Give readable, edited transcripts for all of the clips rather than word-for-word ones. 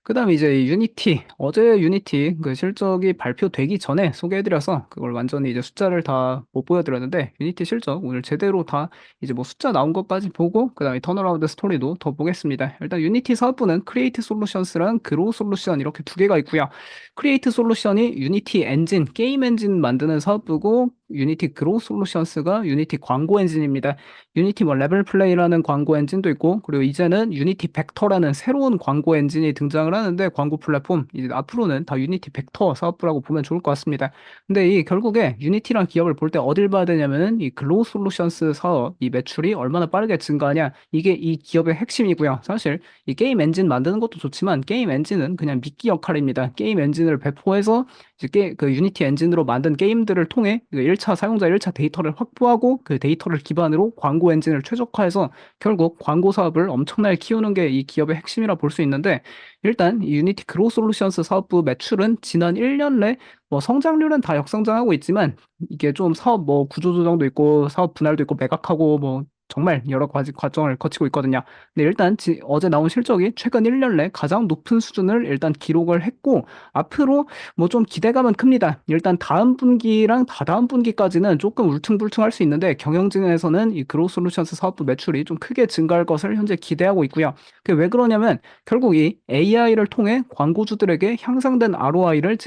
그다음에 이제 이 유니티, 어제 유니티 그 실적이 발표되기 전에 소개해드려서 그걸 완전히 이제 숫자를 다 못 보여드렸는데, 유니티 실적 오늘 제대로 다 이제 뭐 숫자 나온 것까지 보고 그다음에 턴어라운드 스토리도 더 보겠습니다. 일단 유니티 사업부는 크리에이트 솔루션스랑 그로우 솔루션 이렇게 두 개가 있고요. 크리에이트 솔루션이 유니티 엔진, 게임 엔진 만드는 사업부고, 유니티 그로우 솔루션스가 유니티 광고 엔진입니다. 유니티 뭐 레벨 플레이라는 광고 엔진도 있고, 그리고 이제는 유니티 벡터라는 새로운 광고 엔진이 등장을 하는데, 광고 플랫폼 이제 앞으로는 다 유니티 벡터 사업부라고 보면 좋을 것 같습니다. 근데 이 결국에 유니티란 기업을 볼 때 어딜 봐야 되냐면은 이 글로우 솔루션스 사업 이 매출이 얼마나 빠르게 증가하냐, 이게 이 기업의 핵심이고요. 사실 이 게임 엔진 만드는 것도 좋지만 게임 엔진은 그냥 미끼 역할입니다. 게임 엔진을 배포해서 이제 그 유니티 엔진으로 만든 게임들을 통해 그 1차 사용자 1차 데이터를 확보하고, 그 데이터를 기반으로 광고 엔진을 최적화해서 결국 광고 사업을 엄청나게 키우는 게 이 기업의 핵심이라 볼 수 있는데, 일단 이 유니티 그로우 솔루션스 사업부 매출은 지난 1년 내 뭐 성장률은 다 역성장하고 있지만, 이게 좀 사업 뭐 구조조정도 있고 사업 분할도 있고 매각하고 뭐 정말 여러 가지 과정을 거치고 있거든요. 근데 일단 어제 나온 실적이 최근 1년 내 가장 높은 수준을 일단 기록을 했고, 앞으로 뭐 좀 기대감은 큽니다. 일단 다음 분기랑 다다음 분기까지는 조금 울퉁불퉁할 수 있는데, 경영진에서는 이 그로우 솔루션스 사업부 매출이 좀 크게 증가할 것을 현재 기대하고 있고요. 그게 왜 그러냐면 결국 이 AI를 통해 광고주들에게 향상된 ROI를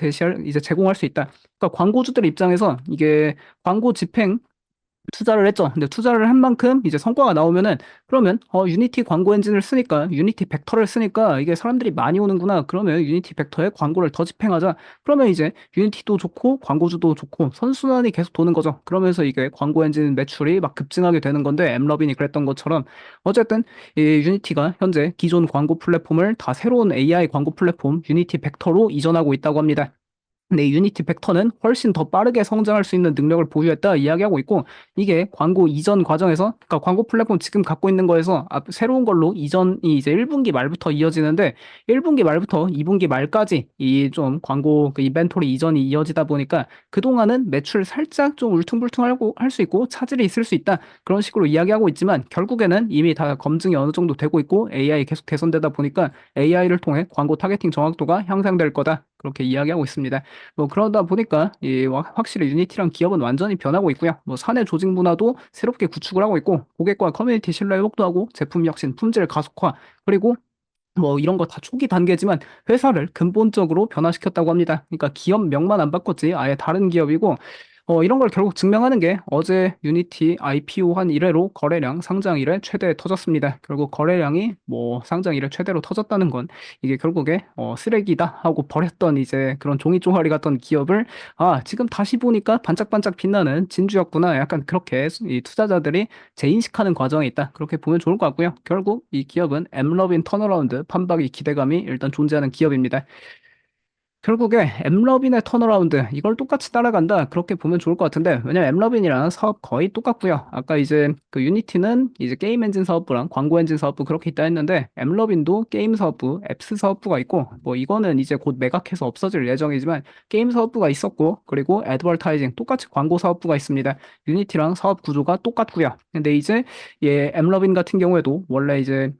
이제 제공할 수 있다. 그러니까 광고주들 입장에서 이게 광고 집행 투자를 했죠. 근데 투자를 한 만큼 이제 성과가 나오면은, 그러면 유니티 광고 엔진을 쓰니까, 유니티 벡터를 쓰니까 이게 사람들이 많이 오는구나. 그러면 유니티 벡터에 광고를 더 집행하자. 그러면 이제 유니티도 좋고 광고주도 좋고 선순환이 계속 도는 거죠. 그러면서 이게 광고 엔진 매출이 막 급증하게 되는 건데, 엠러빈이 그랬던 것처럼 어쨌든 이 유니티가 현재 기존 광고 플랫폼을 다 새로운 AI 광고 플랫폼 유니티 벡터로 이전하고 있다고 합니다. 근데 이 유니티 벡터는 훨씬 더 빠르게 성장할 수 있는 능력을 보유했다 이야기하고 있고, 이게 광고 이전 과정에서, 그러니까 광고 플랫폼 지금 갖고 있는 거에서 새로운 걸로 이전이 이제 1분기 말부터 이어지는데, 1분기 말부터 2분기 말까지 이 좀 광고 그 이벤토리 이전이 이어지다 보니까 그동안은 매출 살짝 좀 울퉁불퉁하고 할 수 있고 차질이 있을 수 있다, 그런 식으로 이야기하고 있지만, 결국에는 이미 다 검증이 어느 정도 되고 있고 AI 계속 개선되다 보니까 AI를 통해 광고 타겟팅 정확도가 향상될 거다, 그렇게 이야기하고 있습니다. 뭐 그러다 보니까 확실히 유니티랑 기업은 완전히 변하고 있고요. 뭐 사내 조직 문화도 새롭게 구축을 하고 있고, 고객과 커뮤니티 신뢰 회복도 하고, 제품 혁신, 품질 가속화, 그리고 뭐 이런 거 다 초기 단계지만 회사를 근본적으로 변화시켰다고 합니다. 그러니까 기업 명만 안 바꿨지 아예 다른 기업이고, 이런 걸 결국 증명하는 게 어제 유니티 IPO 한 이래로 거래량 상장 이래 최대 터졌습니다. 결국 거래량이 뭐 상장 이래 최대로 터졌다는 건, 이게 결국에 쓰레기다 하고 버렸던 이제 그런 종이 쪼가리 같던 기업을, 지금 다시 보니까 반짝반짝 빛나는 진주였구나, 약간 그렇게 이 투자자들이 재인식하는 과정에 있다, 그렇게 보면 좋을 것 같고요. 결국 이 기업은 엠러빈 턴어라운드 판박이 기대감이 일단 존재하는 기업입니다. 결국에 엠러빈의 턴어라운드 이걸 똑같이 따라간다, 그렇게 보면 좋을 것 같은데, 왜냐면 엠러빈이랑 사업 거의 똑같고요. 아까 이제 그 유니티는 이제 게임 엔진 사업부랑 광고 엔진 사업부 그렇게 있다 했는데, 엠러빈도 게임 사업부, 앱스 사업부가 있고, 뭐 이거는 이제 곧 매각해서 없어질 예정이지만 게임 사업부가 있었고, 그리고 애드버타이징 똑같이 광고 사업부가 있습니다. 유니티랑 사업 구조가 똑같고요. 근데 이제 엠러빈 같은 경우에도 원래 이제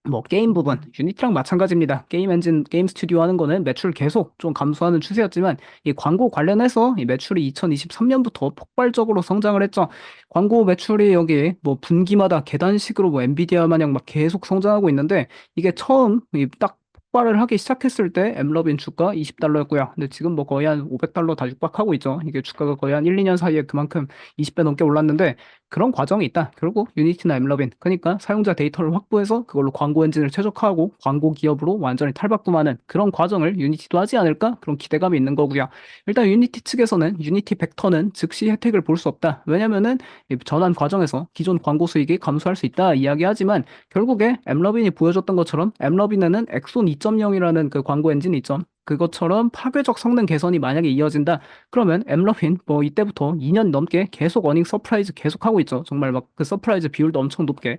뭐 게임 부분 유니티랑 마찬가지입니다. 게임 엔진 게임 스튜디오 하는 거는 매출 계속 좀 감소하는 추세였지만, 이 광고 관련해서 이 매출이 2023년부터 폭발적으로 성장을 했죠. 광고 매출이 여기 뭐 분기마다 계단식으로 뭐 엔비디아 마냥 막 계속 성장하고 있는데, 이게 처음 딱 폭발을 하기 시작했을 때 엠러빈 주가 20달러였고요. 근데 지금 뭐 거의 한 500달러 다 육박하고 있죠. 이게 주가가 거의 한 1, 2년 사이에 그만큼 20배 넘게 올랐는데, 그런 과정이 있다. 결국 유니티나 엠러빈, 그러니까 사용자 데이터를 확보해서 그걸로 광고 엔진을 최적화하고 광고 기업으로 완전히 탈바꿈하는 그런 과정을 유니티도 하지 않을까, 그런 기대감이 있는 거고요. 일단 유니티 측에서는 유니티 벡터는 즉시 혜택을 볼 수 없다. 왜냐면은 이 전환 과정에서 기존 광고 수익이 감소할 수 있다 이야기하지만, 결국에 엠러빈이 보여줬던 것처럼 엠러빈에는 엑손 2.0이라는 그 광고 엔진이 있죠. 그것처럼 파괴적 성능 개선이 만약에 이어진다, 그러면 엠러빈 뭐 이때부터 2년 넘게 계속 어닝 서프라이즈 계속 하고 있죠. 정말 막 그 서프라이즈 비율도 엄청 높게.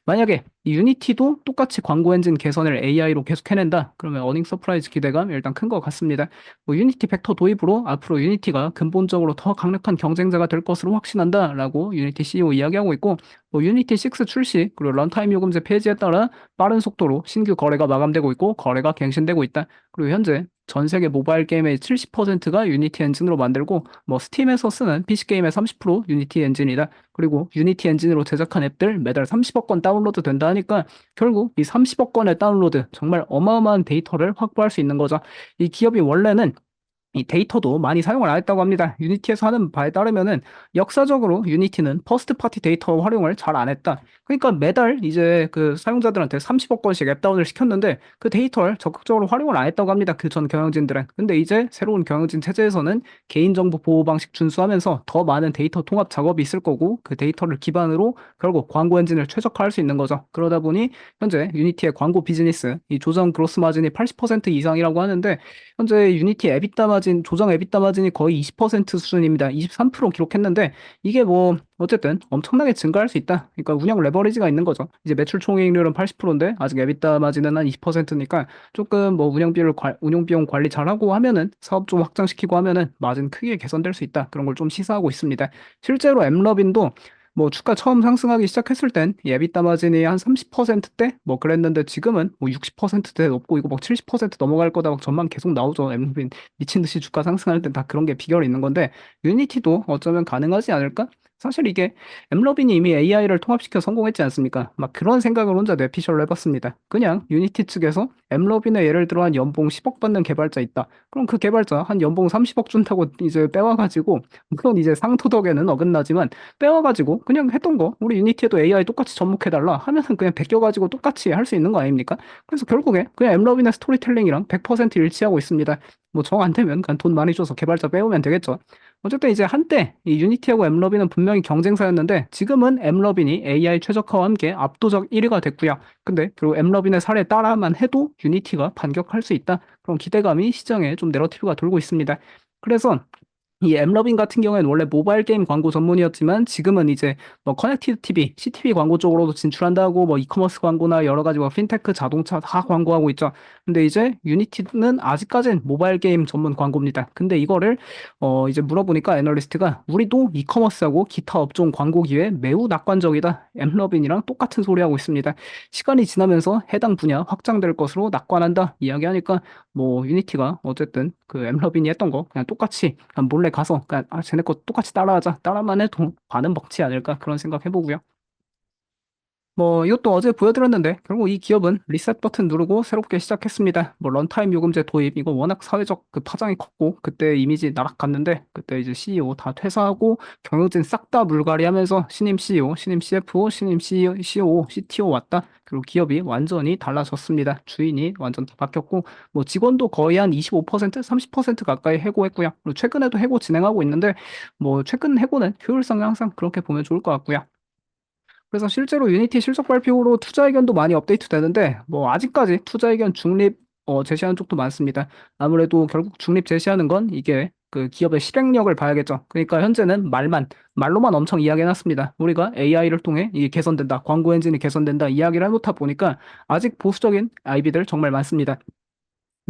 만약에 이 유니티도 똑같이 광고 엔진 개선을 AI로 계속 해낸다. 그러면 어닝 서프라이즈 기대감 일단 큰 것 같습니다. 뭐 유니티 벡터 도입으로 앞으로 유니티가 근본적으로 더 강력한 경쟁자가 될 것으로 확신한다라고 유니티 CEO 이야기하고 있고, 뭐 유니티 6 출시 그리고 런타임 요금제 폐지에 따라 빠른 속도로 신규 거래가 마감되고 있고 거래가 갱신되고 있다. 그리고 현재 전 세계 모바일 게임의 70%가 유니티 엔진으로 만들고, 뭐 스팀에서 쓰는 PC 게임의 30% 유니티 엔진이다. 그리고 유니티 엔진으로 제작한 앱들 매달 30억 건 다운로드 된다 하니까 결국 이 30억 건의 다운로드 정말 어마어마한 데이터를 확보할 수 있는 거죠. 이 기업이 원래는 이 데이터도 많이 사용을 안 했다고 합니다. 유니티에서 하는 바에 따르면은 역사적으로 유니티는 퍼스트 파티 데이터 활용을 잘 안 했다. 그러니까 매달 이제 그 사용자들한테 30억 건씩 앱 다운을 시켰는데 그 데이터를 적극적으로 활용을 안 했다고 합니다. 그 전 경영진들은. 근데 이제 새로운 경영진 체제에서는 개인정보 보호 방식 준수하면서 더 많은 데이터 통합 작업이 있을 거고 그 데이터를 기반으로 결국 광고 엔진을 최적화할 수 있는 거죠. 그러다 보니 현재 유니티의 광고 비즈니스 이 조정 그로스 마진이 80% 이상이라고 하는데 현재 유니티 에비타 마진, 조정 에비타 마진이 거의 20% 수준입니다. 23% 기록했는데 이게 뭐 어쨌든 엄청나게 증가할 수 있다. 그러니까 운영 레버리지가 있는 거죠. 이제 매출 총이익률은 80%인데 아직 에비타 마진은 한 20%니까 조금 뭐 운영 비용 관리 잘하고 하면은 사업 좀 확장시키고 하면은 마진 크게 개선될 수 있다. 그런 걸 좀 시사하고 있습니다. 실제로 엠러빈도 뭐 주가 처음 상승하기 시작했을 땐 예비타 마진이 한 30%대 뭐 그랬는데 지금은 뭐 60%대 높고 이거 막 70% 넘어갈 거다 막 전망 계속 나오죠. 엠루빈 미친 듯이 주가 상승할 땐 다 그런 게 비결이 있는 건데 유니티도 어쩌면 가능하지 않을까? 사실 이게 엠러빈이 이미 AI를 통합시켜 성공했지 않습니까? 막 그런 생각을 혼자 뇌피셜로 해봤습니다. 그냥 유니티 측에서 엠러빈의 예를 들어 한 연봉 10억 받는 개발자 있다. 그럼 그 개발자 한 연봉 30억 준다고 이제 빼와가지고 물론 이제 상토덕에는 어긋나지만 빼와가지고 그냥 했던 거 우리 유니티에도 AI 똑같이 접목해달라 하면은 그냥 베껴가지고 똑같이 할 수 있는 거 아닙니까? 그래서 결국에 그냥 엠러빈의 스토리텔링이랑 100% 일치하고 있습니다. 뭐 정 안 되면 그냥 돈 많이 줘서 개발자 빼오면 되겠죠. 어쨌든 이제 한때 이 유니티하고 엠러빈은 분명히 경쟁사였는데 지금은 엠러빈이 AI 최적화와 함께 압도적 1위가 됐고요. 근데 그리고 엠러빈의 사례 따라만 해도 유니티가 반격할 수 있다. 그런 기대감이 시장에 좀 내러티브가 돌고 있습니다. 그래서 이 엠러빈 같은 경우에는 원래 모바일 게임 광고 전문이었지만 지금은 이제 뭐 커넥티드 TV, CTV 광고 쪽으로도 진출한다고 뭐 이커머스 광고나 여러 가지 뭐 핀테크 자동차 다 광고하고 있죠. 근데 이제 유니티는 아직까지는 모바일 게임 전문 광고입니다. 근데 이거를 이제 물어보니까 애널리스트가 우리도 이커머스하고 기타 업종 광고 기회 매우 낙관적이다. 엠러빈이랑 똑같은 소리 하고 있습니다. 시간이 지나면서 해당 분야 확장될 것으로 낙관한다. 이야기하니까 뭐 유니티가 어쨌든 그 엠러빈이 했던 거 그냥 똑같이 그냥 몰래 가서 그냥 아 쟤네 거 똑같이 따라하자 따라만 해도 반은 먹지 않을까 그런 생각 해보고요. 뭐 이것도 어제 보여드렸는데 결국 이 기업은 리셋 버튼 누르고 새롭게 시작했습니다. 뭐 런타임 요금제 도입 이거 워낙 사회적 그 파장이 컸고 그때 이미지 나락갔는데 그때 이제 CEO 다 퇴사하고 경영진 싹 다 물갈이하면서 신임 CEO, 신임 CFO, 신임 CEO, CTO 왔다. 그리고 기업이 완전히 달라졌습니다. 주인이 완전 다 바뀌었고 뭐 직원도 거의 한 25%, 30% 가까이 해고했고요. 그리고 최근에도 해고 진행하고 있는데 뭐 최근 해고는 효율성이 항상 그렇게 보면 좋을 것 같고요. 그래서 실제로 유니티 실적 발표로 투자 의견도 많이 업데이트 되는데 뭐 아직까지 투자 의견 중립 제시하는 쪽도 많습니다. 아무래도 결국 중립 제시하는 건 이게 그 기업의 실행력을 봐야겠죠. 그러니까 현재는 말로만 엄청 이야기해놨습니다. 우리가 AI를 통해 이게 개선된다, 광고 엔진이 개선된다 이야기를 해놓다 보니까 아직 보수적인 IB들 정말 많습니다.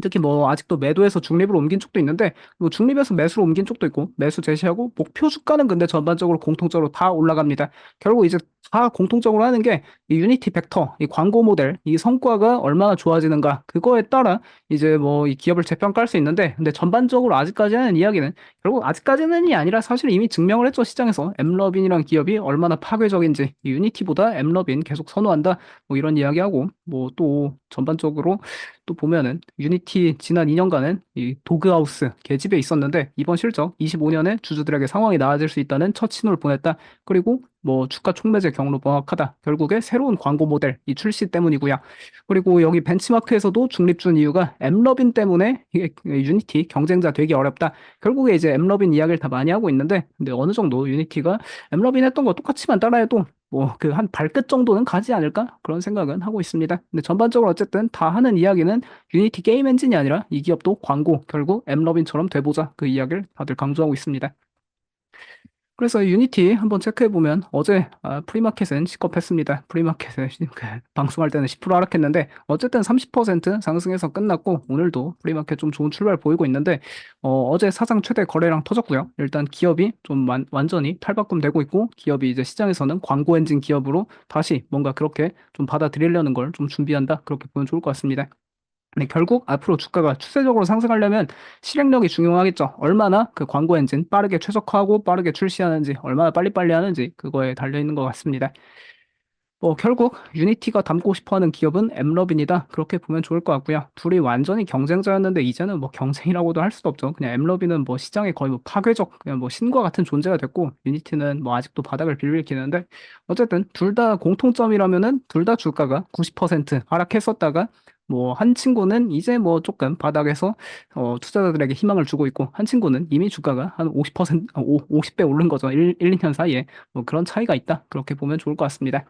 특히 뭐 아직도 매도해서 중립으로 옮긴 쪽도 있는데 뭐 중립에서 매수로 옮긴 쪽도 있고 매수 제시하고 목표 주가는 근데 전반적으로 공통적으로 다 올라갑니다. 결국 이제 다 공통적으로 하는 게 이 유니티 벡터, 이 광고 모델, 이 성과가 얼마나 좋아지는가 그거에 따라 이제 뭐 이 기업을 재평가할 수 있는데 근데 전반적으로 아직까지 하는 이야기는 결국 아직까지는이 아니라 사실 이미 증명을 했죠 시장에서 엠러빈이란 기업이 얼마나 파괴적인지 이 유니티보다 엠러빈 계속 선호한다 뭐 이런 이야기하고 뭐 또 전반적으로 또 보면은 유니티 지난 2년간은 이 도그하우스 계집에 있었는데 이번 실적 25년에 주주들에게 상황이 나아질 수 있다는 첫 신호를 보냈다. 그리고 뭐 주가 촉매제 경로 명확하다. 결국에 새로운 광고 모델 이 출시 때문이고요. 그리고 여기 벤치마크에서도 중립 준 이유가 엠러빈 때문에 이게 유니티 경쟁자 되기 어렵다. 결국에 이제 엠러빈 이야기를 다 많이 하고 있는데 근데 어느 정도 유니티가 엠러빈 했던 거 똑같이만 따라해도 뭐 그 한 발끝 정도는 가지 않을까 그런 생각은 하고 있습니다. 근데 전반적으로 어쨌든 다 하는 이야기는 유니티 게임 엔진이 아니라 이 기업도 광고 결국 엠러빈처럼 돼보자 그 이야기를 다들 강조하고 있습니다. 그래서 유니티 한번 체크해 보면 어제 프리마켓은 시겁했습니다. 프리마켓은 그 방송할 때는 10% 하락했는데 어쨌든 30% 상승해서 끝났고 오늘도 프리마켓 좀 좋은 출발 보이고 있는데 어제 사상 최대 거래량 터졌고요. 일단 기업이 좀 완전히 탈바꿈되고 있고 기업이 이제 시장에서는 광고 엔진 기업으로 다시 뭔가 그렇게 좀 받아들이려는 걸 좀 준비한다. 그렇게 보면 좋을 것 같습니다. 네, 결국 앞으로 주가가 추세적으로 상승하려면 실행력이 중요하겠죠. 얼마나 그 광고 엔진 빠르게 최적화하고 빠르게 출시하는지, 얼마나 빨리빨리 하는지 그거에 달려 있는 것 같습니다. 결국 유니티가 닮고 싶어하는 기업은 엠러빈이다. 그렇게 보면 좋을 것 같고요. 둘이 완전히 경쟁자였는데 이제는 뭐 경쟁이라고도 할 수도 없죠. 그냥 엠러빈은 뭐 시장에 거의 뭐 파괴적 그냥 뭐 신과 같은 존재가 됐고 유니티는 뭐 아직도 바닥을 빌빌기는데 어쨌든 둘 다 공통점이라면은 둘 다 주가가 90% 하락했었다가 뭐 한 친구는 이제 뭐 조금 바닥에서 투자자들에게 희망을 주고 있고 한 친구는 이미 주가가 한 50%, 50배 오른 거죠. 1, 2년 사이에 뭐 그런 차이가 있다. 그렇게 보면 좋을 것 같습니다.